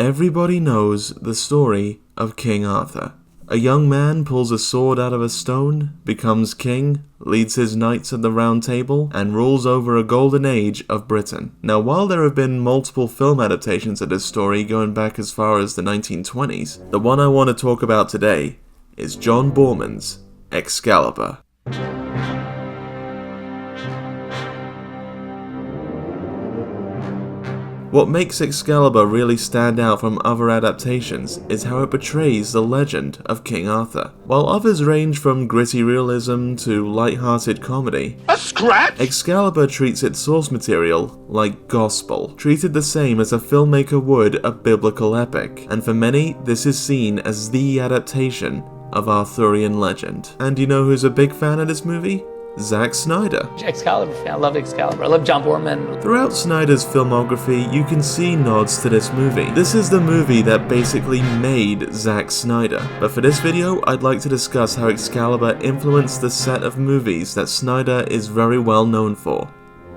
Everybody knows the story of King Arthur. A young man pulls a sword out of a stone, becomes king, leads his knights at the Round Table, and rules over a golden age of Britain. Now, while there have been multiple film adaptations of this story going back as far as the 1920s, the one I want to talk about today is John Boorman's Excalibur. What makes Excalibur really stand out from other adaptations is how it portrays the legend of King Arthur. While others range from gritty realism to light-hearted comedy, a scratch! Excalibur treats its source material like gospel, treated the same as a filmmaker would a biblical epic, and for many, this is seen as the adaptation of Arthurian legend. And you know who's a big fan of this movie? Zack Snyder. Excalibur fan, I love Excalibur. I love John Boorman. Throughout Snyder's filmography, you can see nods to this movie. This is the movie that basically made Zack Snyder. But for this video, I'd like to discuss how Excalibur influenced the set of movies that Snyder is very well known for.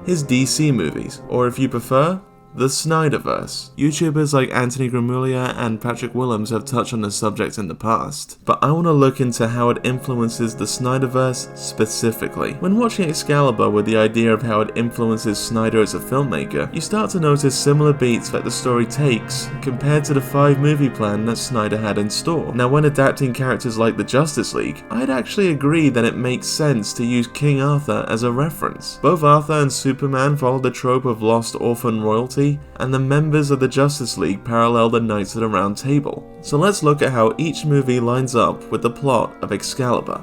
His DC movies, or if you prefer, the Snyder-Verse. YouTubers like Anthony Gramuglia and Patrick Willems have touched on the subject in the past, but I want to look into how it influences the Snyder-Verse specifically. When watching Excalibur with the idea of how it influences Snyder as a filmmaker, you start to notice similar beats that the story takes compared to the 5-movie plan that Snyder had in store. Now, when adapting characters like the Justice League, I'd actually agree that it makes sense to use King Arthur as a reference. Both Arthur and Superman follow the trope of lost orphan royalty, and the members of the Justice League parallel the Knights of the Round Table. So let's look at how each movie lines up with the plot of Excalibur.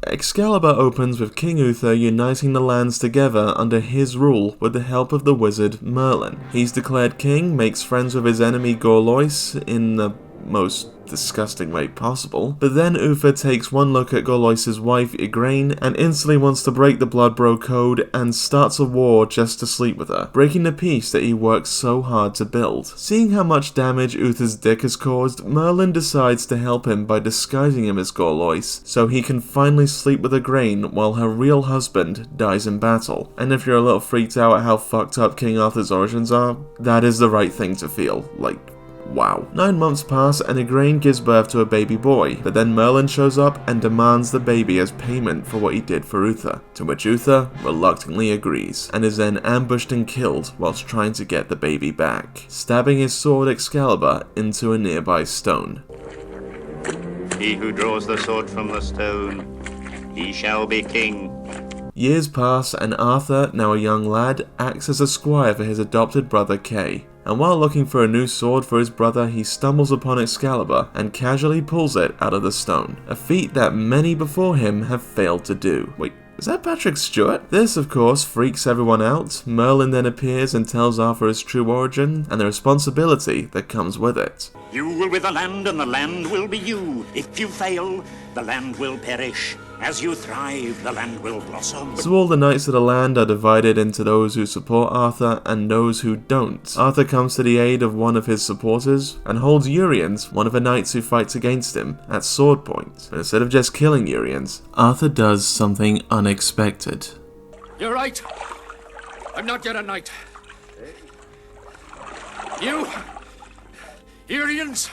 Excalibur opens with King Uther uniting the lands together under his rule with the help of the wizard Merlin. He's declared king, makes friends with his enemy Gorlois in the most disgusting way possible, but then Uther takes one look at Gorlois' wife Igraine and instantly wants to break the Blood Bro code and starts a war just to sleep with her, breaking the peace that he worked so hard to build. Seeing how much damage Uther's dick has caused, Merlin decides to help him by disguising him as Gorlois so he can finally sleep with Igraine while her real husband dies in battle. And if you're a little freaked out at how fucked up King Arthur's origins are, that is the right thing to feel. Like, wow. 9 months pass and Igraine gives birth to a baby boy, but then Merlin shows up and demands the baby as payment for what he did for Uther, to which Uther reluctantly agrees, and is then ambushed and killed whilst trying to get the baby back, stabbing his sword Excalibur into a nearby stone. He who draws the sword from the stone, he shall be king. Years pass and Arthur, now a young lad, acts as a squire for his adopted brother Kay. And while looking for a new sword for his brother, he stumbles upon Excalibur and casually pulls it out of the stone, a feat that many before him have failed to do. Wait, is that Patrick Stewart? This, of course, freaks everyone out. Merlin then appears and tells Arthur his true origin and the responsibility that comes with it. You will be the land and the land will be you. If you fail, the land will perish. As you thrive, the land will blossom. So all the knights of the land are divided into those who support Arthur and those who don't. Arthur comes to the aid of one of his supporters and holds Uriens, one of the knights who fights against him, at sword point. But instead of just killing Uriens, Arthur does something unexpected. You're right. I'm not yet a knight. You, Uriens,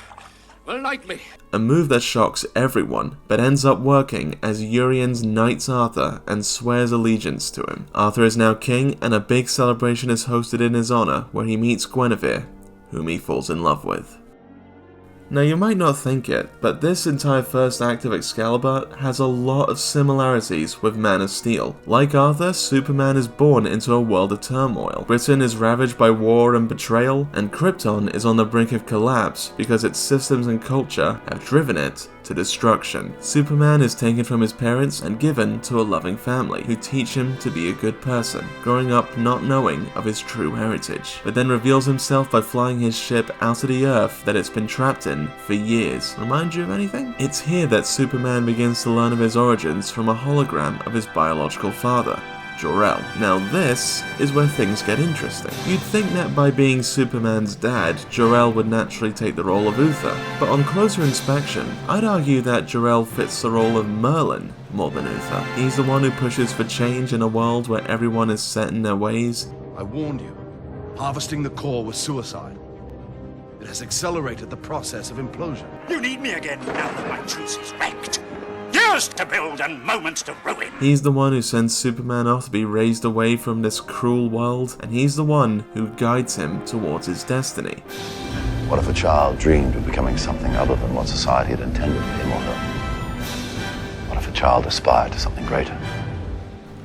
will knight me. A move that shocks everyone, but ends up working as Uriens knights Arthur and swears allegiance to him. Arthur is now king, and a big celebration is hosted in his honor where he meets Guinevere, whom he falls in love with. Now you might not think it, but this entire first act of Excalibur has a lot of similarities with Man of Steel. Like Arthur, Superman is born into a world of turmoil. Britain is ravaged by war and betrayal, and Krypton is on the brink of collapse because its systems and culture have driven it to destruction. Superman is taken from his parents and given to a loving family, who teach him to be a good person, growing up not knowing of his true heritage, but then reveals himself by flying his ship out of the Earth that it's been trapped in for years. Remind you of anything? It's here that Superman begins to learn of his origins from a hologram of his biological father. Jor-El. Now this is where things get interesting. You'd think that by being Superman's dad, Jor-El would naturally take the role of Uther, but on closer inspection, I'd argue that Jor-El fits the role of Merlin more than Uther. He's the one who pushes for change in a world where everyone is set in their ways. I warned you. Harvesting the core was suicide. It has accelerated the process of implosion. You need me again now that my truce is wrecked. Years to build and moments to ruin. He's the one who sends Superman off to be raised away from this cruel world, and he's the one who guides him towards his destiny. What if a child dreamed of becoming something other than what society had intended for him or her? What if a child aspired to something greater?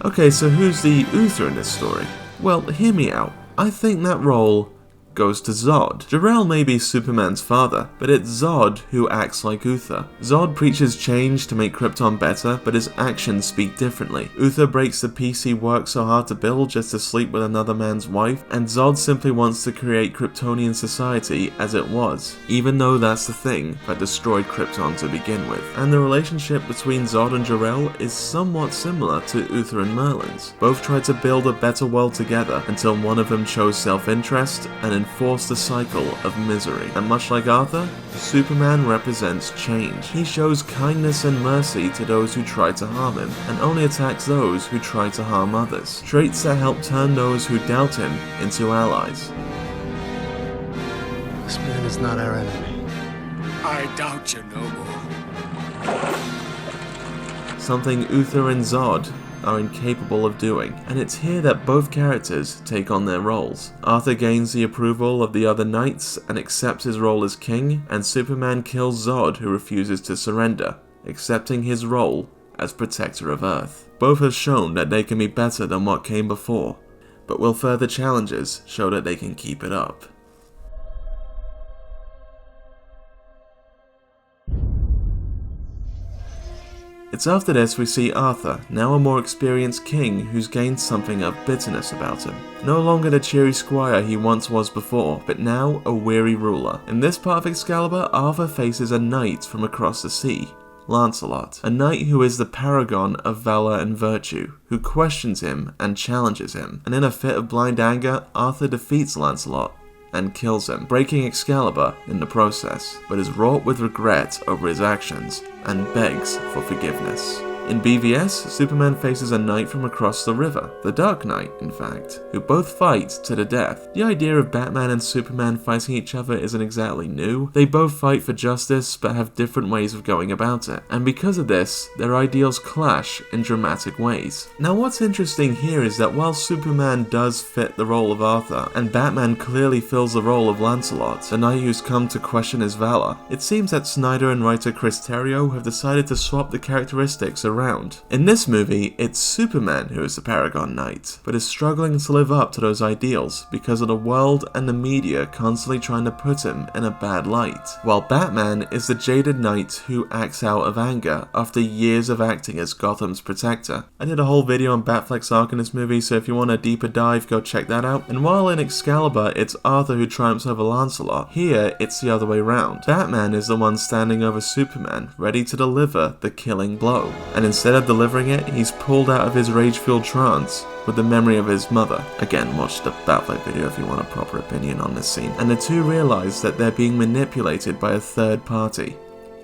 Okay, so who's the Uther in this story? Well, hear me out. I think that role goes to Zod. Jor-El may be Superman's father, but it's Zod who acts like Uther. Zod preaches change to make Krypton better, but his actions speak differently. Uther breaks the peace he worked so hard to build just to sleep with another man's wife, and Zod simply wants to create Kryptonian society as it was, even though that's the thing that destroyed Krypton to begin with. And the relationship between Zod and Jor-El is somewhat similar to Uther and Merlin's. Both tried to build a better world together until one of them chose self-interest and enforce the cycle of misery. And much like Arthur, Superman represents change. He shows kindness and mercy to those who try to harm him, and only attacks those who try to harm others. Traits that help turn those who doubt him into allies. This man is not our enemy. I doubt you no more. Something Uther and Zod are incapable of doing, and it's here that both characters take on their roles. Arthur gains the approval of the other knights and accepts his role as king, and Superman kills Zod, who refuses to surrender, accepting his role as protector of Earth. Both have shown that they can be better than what came before, but will further challenges show that they can keep it up? It's after this we see Arthur, now a more experienced king who's gained something of bitterness about him. No longer the cheery squire he once was before, but now a weary ruler. In this part of Excalibur, Arthur faces a knight from across the sea, Lancelot, a knight who is the paragon of valor and virtue, who questions him and challenges him. And in a fit of blind anger, Arthur defeats Lancelot and kills him, breaking Excalibur in the process, but is wrought with regret over his actions and begs for forgiveness. In BVS, Superman faces a knight from across the river, the Dark Knight, in fact, who both fight to the death. The idea of Batman and Superman fighting each other isn't exactly new. They both fight for justice, but have different ways of going about it, and because of this, their ideals clash in dramatic ways. Now what's interesting here is that while Superman does fit the role of Arthur, and Batman clearly fills the role of Lancelot, the knight who's come to question his valor, it seems that Snyder and writer Chris Terrio have decided to swap the characteristics around. In this movie, it's Superman who is the Paragon Knight, but is struggling to live up to those ideals because of the world and the media constantly trying to put him in a bad light, while Batman is the jaded knight who acts out of anger after years of acting as Gotham's protector. I did a whole video on Batfleck's arc in this movie, so if you want a deeper dive, go check that out. And while in Excalibur, it's Arthur who triumphs over Lancelot, here it's the other way round. Batman is the one standing over Superman, ready to deliver the killing blow. And instead of delivering it, he's pulled out of his rage-fueled trance with the memory of his mother. Again, watch the Batfleck video if you want a proper opinion on this scene. And the two realize that they're being manipulated by a third party,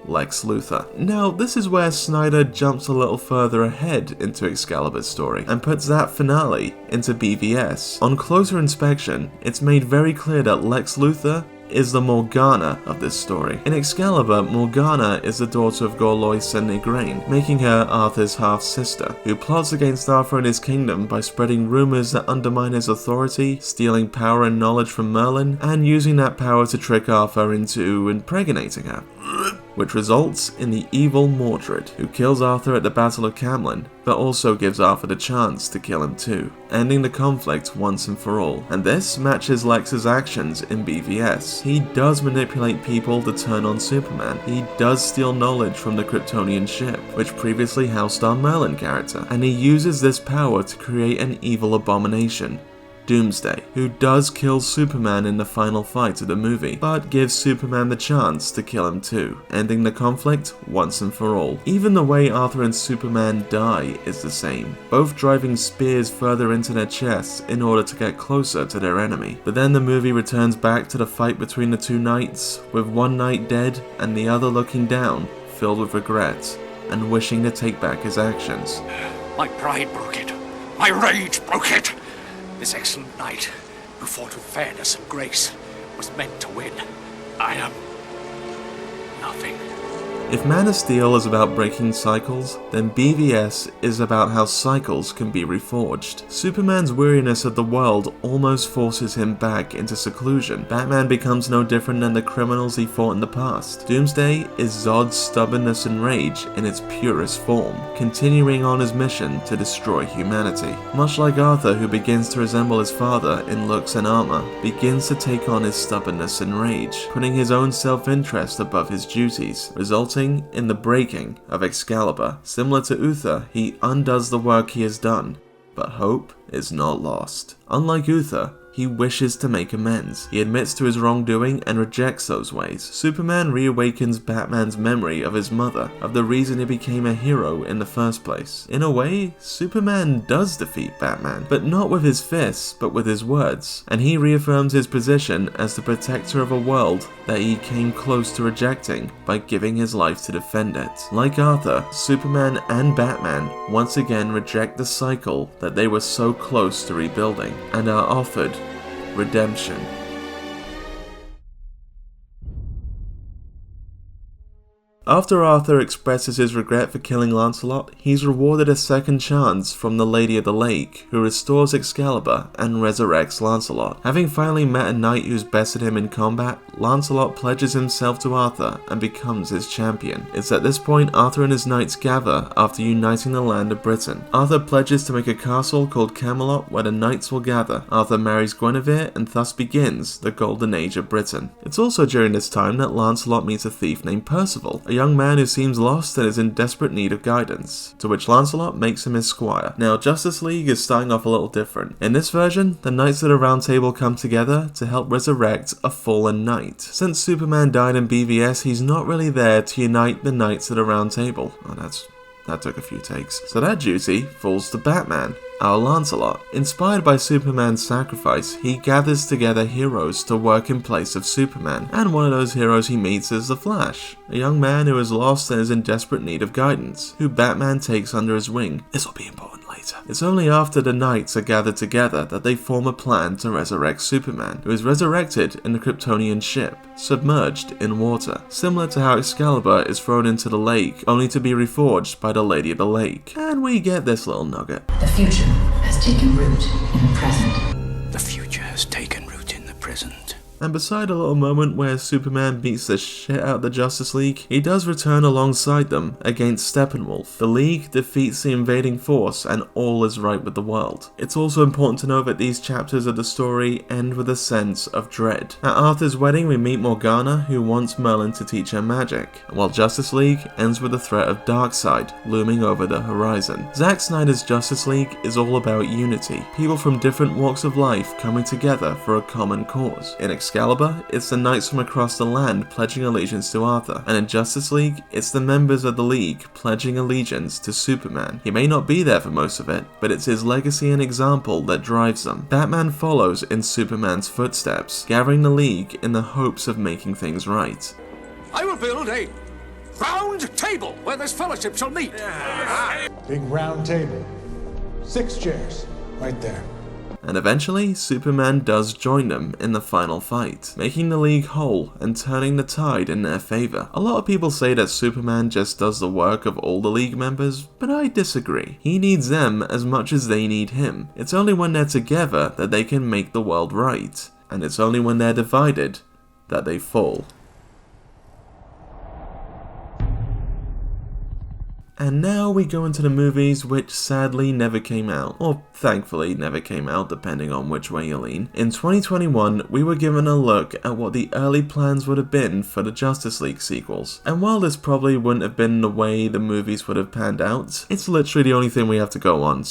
Lex Luthor. Now, this is where Snyder jumps a little further ahead into Excalibur's story and puts that finale into BVS. On closer inspection, it's made very clear that Lex Luthor is the Morgana of this story. In Excalibur, Morgana is the daughter of Gorlois and Igraine, making her Arthur's half-sister, who plots against Arthur and his kingdom by spreading rumors that undermine his authority, stealing power and knowledge from Merlin, and using that power to trick Arthur into impregnating her, which results in the evil Mordred, who kills Arthur at the Battle of Camlin, but also gives Arthur the chance to kill him too, ending the conflict once and for all. And this matches Lex's actions in BVS. He does manipulate people to turn on Superman. He does steal knowledge from the Kryptonian ship, which previously housed our Merlin character, and he uses this power to create an evil abomination, Doomsday, who does kill Superman in the final fight of the movie, but gives Superman the chance to kill him too, ending the conflict once and for all. Even the way Arthur and Superman die is the same, both driving spears further into their chests in order to get closer to their enemy. But then the movie returns back to the fight between the two knights, with one knight dead and the other looking down, filled with regret, and wishing to take back his actions. My pride broke it. My rage broke it. This excellent knight, who fought with fairness and grace, was meant to win. I am nothing. If Man of Steel is about breaking cycles, then BVS is about how cycles can be reforged. Superman's weariness of the world almost forces him back into seclusion. Batman becomes no different than the criminals he fought in the past. Doomsday is Zod's stubbornness and rage in its purest form, continuing on his mission to destroy humanity. Much like Arthur, who begins to resemble his father in looks and armor, begins to take on his stubbornness and rage, putting his own self-interest above his duties, resulting in the breaking of Excalibur. Similar to Uther, he undoes the work he has done, but hope is not lost. Unlike Uther, he wishes to make amends. He admits to his wrongdoing and rejects those ways. Superman reawakens Batman's memory of his mother, of the reason he became a hero in the first place. In a way, Superman does defeat Batman, but not with his fists, but with his words. And he reaffirms his position as the protector of a world that he came close to rejecting by giving his life to defend it. Like Arthur, Superman and Batman once again reject the cycle that they were so close to rebuilding, and are offered redemption. After Arthur expresses his regret for killing Lancelot, he's rewarded a second chance from the Lady of the Lake, who restores Excalibur and resurrects Lancelot. Having finally met a knight who's bested him in combat, Lancelot pledges himself to Arthur and becomes his champion. It's at this point Arthur and his knights gather after uniting the land of Britain. Arthur pledges to make a castle called Camelot where the knights will gather. Arthur marries Guinevere and thus begins the Golden Age of Britain. It's also during this time that Lancelot meets a thief named Percival, a young man who seems lost and is in desperate need of guidance, to which Lancelot makes him his squire. Now, Justice League is starting off a little different. In this version, the Knights of the Round Table come together to help resurrect a fallen knight. Since Superman died in BVS, he's not really there to unite the Knights of the Round Table. Oh, that took a few takes. So that duty falls to Batman, our Lancelot. Inspired by Superman's sacrifice, he gathers together heroes to work in place of Superman, and one of those heroes he meets is the Flash, a young man who is lost and is in desperate need of guidance, who Batman takes under his wing. This will be important later. It's only after the Knights are gathered together that they form a plan to resurrect Superman, who is resurrected in the Kryptonian ship, submerged in water, similar to how Excalibur is thrown into the lake, only to be reforged by the Lady of the Lake. And we get this little nugget. The future has taken root in the present. The future has taken root in the present. And beside a little moment where Superman beats the shit out of the Justice League, he does return alongside them against Steppenwolf. The League defeats the invading force and all is right with the world. It's also important to note that these chapters of the story end with a sense of dread. At Arthur's wedding we meet Morgana, who wants Merlin to teach her magic, while Justice League ends with the threat of Darkseid looming over the horizon. Zack Snyder's Justice League is all about unity, people from different walks of life coming together for a common cause. In Excalibur, it's the knights from across the land pledging allegiance to Arthur, and in Justice League, it's the members of the League pledging allegiance to Superman. He may not be there for most of it, but it's his legacy and example that drives them. Batman follows in Superman's footsteps, gathering the League in the hopes of making things right. I will build a round table where this fellowship shall meet. Big round table. 6 chairs. Right there. And eventually, Superman does join them in the final fight, making the League whole and turning the tide in their favor. A lot of people say that Superman just does the work of all the League members, but I disagree. He needs them as much as they need him. It's only when they're together that they can make the world right, and it's only when they're divided that they fall. And now we go into the movies which sadly never came out, or thankfully never came out depending on which way you lean. In 2021, we were given a look at what the early plans would have been for the Justice League sequels. And while this probably wouldn't have been the way the movies would have panned out, it's literally the only thing we have to go on,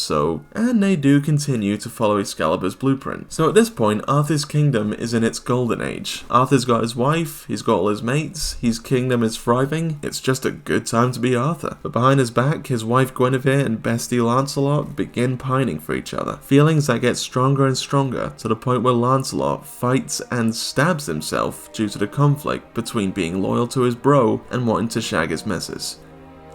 and they do continue to follow Excalibur's blueprint. So at this point, Arthur's kingdom is in its golden age. Arthur's got his wife, he's got all his mates, his kingdom is thriving, it's just a good time to be Arthur. But behind his back, his wife Guinevere and bestie Lancelot begin pining for each other. Feelings that get stronger and stronger to the point where Lancelot fights and stabs himself due to the conflict between being loyal to his bro and wanting to shag his missus.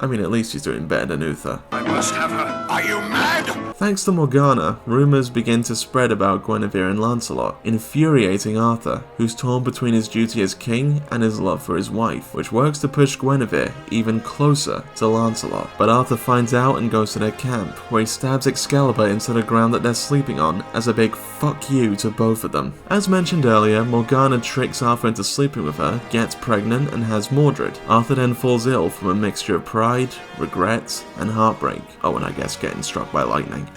I mean, at least he's doing better than Uther. I must have her. Are you mad? Thanks to Morgana, rumours begin to spread about Guinevere and Lancelot, infuriating Arthur, who's torn between his duty as king and his love for his wife, which works to push Guinevere even closer to Lancelot. But Arthur finds out and goes to their camp, where he stabs Excalibur into the ground that they're sleeping on as a big fuck you to both of them. As mentioned earlier, Morgana tricks Arthur into sleeping with her, gets pregnant, and has Mordred. Arthur then falls ill from a mixture of pride, regret, and heartbreak. Oh, and I guess getting struck by lightning.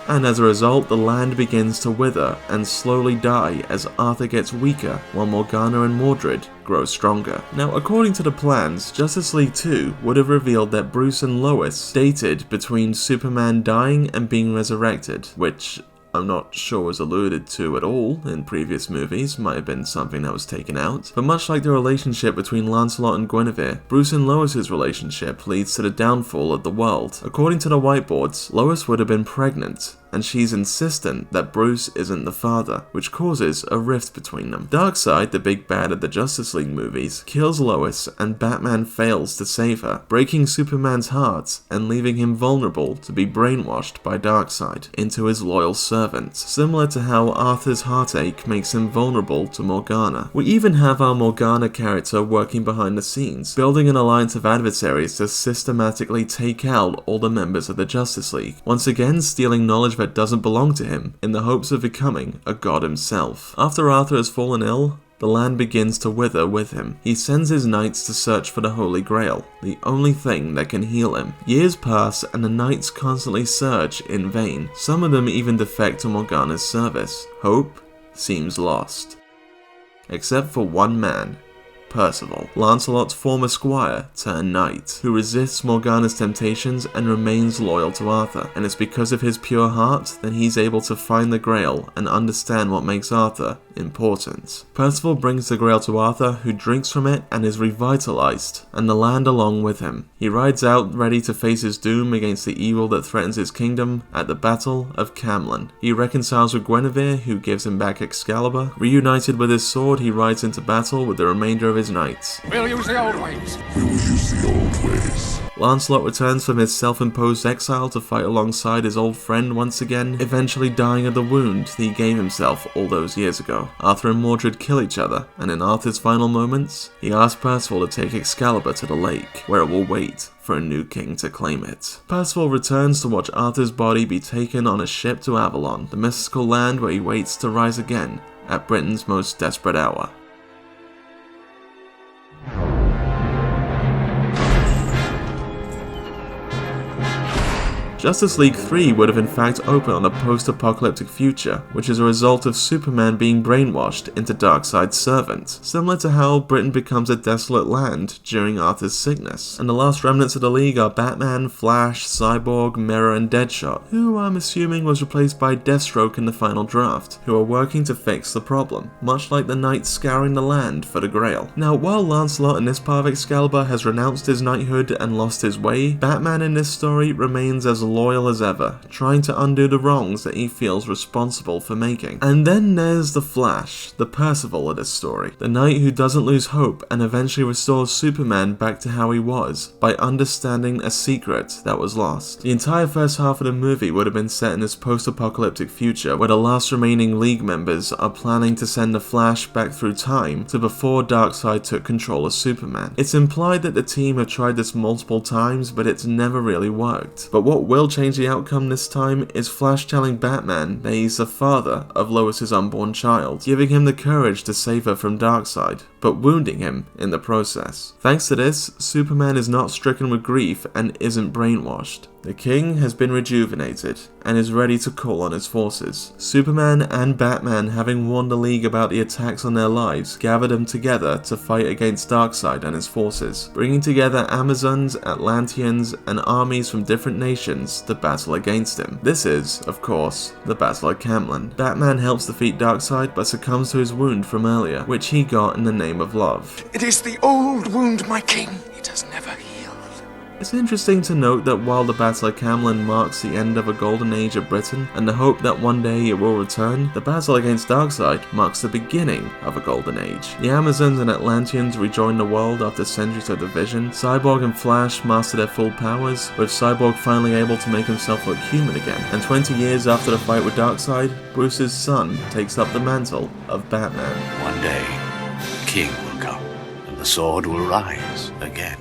And as a result, the land begins to wither and slowly die as Arthur gets weaker while Morgana and Mordred grow stronger. Now, according to the plans, Justice League 2 would have revealed that Bruce and Lois dated between Superman dying and being resurrected, which I'm not sure was alluded to at all in previous movies, might have been something that was taken out. But much like the relationship between Lancelot and Guinevere, Bruce and Lois's relationship leads to the downfall of the world. According to the whiteboards, Lois would have been pregnant, and she's insistent that Bruce isn't the father, which causes a rift between them. Darkseid, the big bad of the Justice League movies, kills Lois and Batman fails to save her, breaking Superman's heart and leaving him vulnerable to be brainwashed by Darkseid into his loyal servants, similar to how Arthur's heartache makes him vulnerable to Morgana. We even have our Morgana character working behind the scenes, building an alliance of adversaries to systematically take out all the members of the Justice League, once again stealing knowledge that doesn't belong to him in the hopes of becoming a god himself. After Arthur has fallen ill, the land begins to wither with him. He sends his knights to search for the Holy Grail, the only thing that can heal him. Years pass and the knights constantly search in vain. Some of them even defect to Morgana's service. Hope seems lost. Except for one man, Percival, Lancelot's former squire turned knight, who resists Morgana's temptations and remains loyal to Arthur. And it's because of his pure heart that he's able to find the Grail and understand what makes Arthur important. Percival brings the Grail to Arthur, who drinks from it and is revitalized, and the land along with him. He rides out ready to face his doom against the evil that threatens his kingdom at the Battle of Camlan. He reconciles with Guinevere, who gives him back Excalibur. Reunited with his sword, he rides into battle with the remainder of his knights. We'll use the old ways. We will use the old ways. Lancelot returns from his self-imposed exile to fight alongside his old friend once again, eventually dying of the wound that he gave himself all those years ago. Arthur and Mordred kill each other, and in Arthur's final moments, he asks Percival to take Excalibur to the lake, where it will wait for a new king to claim it. Percival returns to watch Arthur's body be taken on a ship to Avalon, the mystical land where he waits to rise again at Britain's most desperate hour. Justice League 3 would have in fact opened on a post-apocalyptic future, which is a result of Superman being brainwashed into Darkseid's servant, similar to how Britain becomes a desolate land during Arthur's sickness. And the last remnants of the League are Batman, Flash, Cyborg, Mirror, and Deadshot, who I'm assuming was replaced by Deathstroke in the final draft, who are working to fix the problem, much like the knights scouring the land for the Grail. Now, while Lancelot in this part of Excalibur has renounced his knighthood and lost his way, Batman in this story remains as loyal as ever, trying to undo the wrongs that he feels responsible for making. And then there's the Flash, the Percival of this story, the knight who doesn't lose hope and eventually restores Superman back to how he was by understanding a secret that was lost. The entire first half of the movie would have been set in this post-apocalyptic future where the last remaining League members are planning to send the Flash back through time to before Darkseid took control of Superman. It's implied that the team have tried this multiple times, but it's never really worked. But what will change the outcome this time is Flash telling Batman that he's the father of Lois's unborn child, giving him the courage to save her from Darkseid. but wounding him in the process. Thanks to this, Superman is not stricken with grief and isn't brainwashed. The King has been rejuvenated and is ready to call on his forces. Superman and Batman, having warned the League about the attacks on their lives, gather them together to fight against Darkseid and his forces, bringing together Amazons, Atlanteans, and armies from different nations to battle against him. This is, of course, the Battle at Camlann. Batman helps defeat Darkseid but succumbs to his wound from earlier, which he got in the name of love. It is the old wound, my king. It has never healed. It's interesting to note that while the Battle of Camlann marks the end of a golden age of Britain and the hope that one day it will return, the battle against Darkseid marks the beginning of a golden age. The Amazons and Atlanteans rejoin the world after centuries of division. Cyborg and Flash master their full powers, with Cyborg finally able to make himself look human again. And 20 years after the fight with Darkseid, Bruce's son takes up the mantle of Batman. One day, the king will come, and the sword will rise again.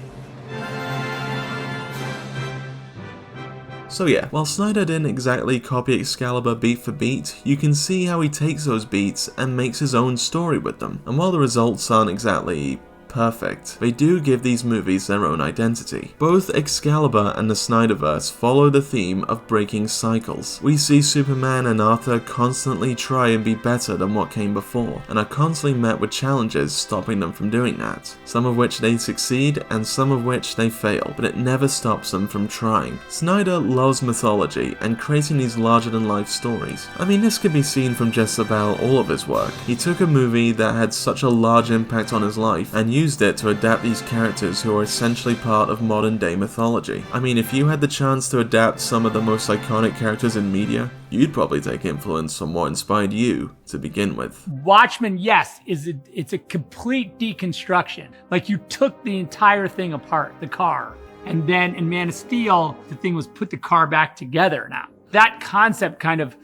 So yeah, while Snyder didn't exactly copy Excalibur beat for beat, you can see how he takes those beats and makes his own story with them. And while the results aren't exactly perfect, they do give these movies their own identity. Both Excalibur and the Snyder-Verse follow the theme of breaking cycles. We see Superman and Arthur constantly try and be better than what came before, and are constantly met with challenges stopping them from doing that, some of which they succeed and some of which they fail, but it never stops them from trying. Snyder loves mythology and creating these larger-than-life stories. I mean, this can be seen from just about all of his work. He took a movie that had such a large impact on his life and used it to adapt these characters who are essentially part of modern day mythology. I mean, if you had the chance to adapt some of the most iconic characters in media, you'd probably take influence from what inspired you to begin with. Watchmen, yes, it's a complete deconstruction. Like, you took the entire thing apart, the car, and then in Man of Steel, the thing was put the car back together now. That concept kind of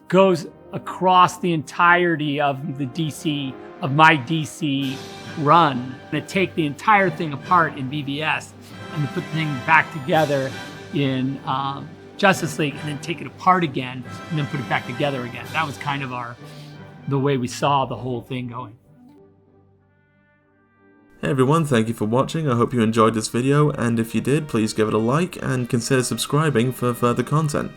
goes across the entirety of the DC, of my DC run. To take the entire thing apart in BVS and to put the thing back together in Justice League, and then take it apart again and then put it back together again. That was kind of the way we saw the whole thing going. Hey everyone, thank you for watching. I hope you enjoyed this video, and if you did, please give it a like and consider subscribing for further content.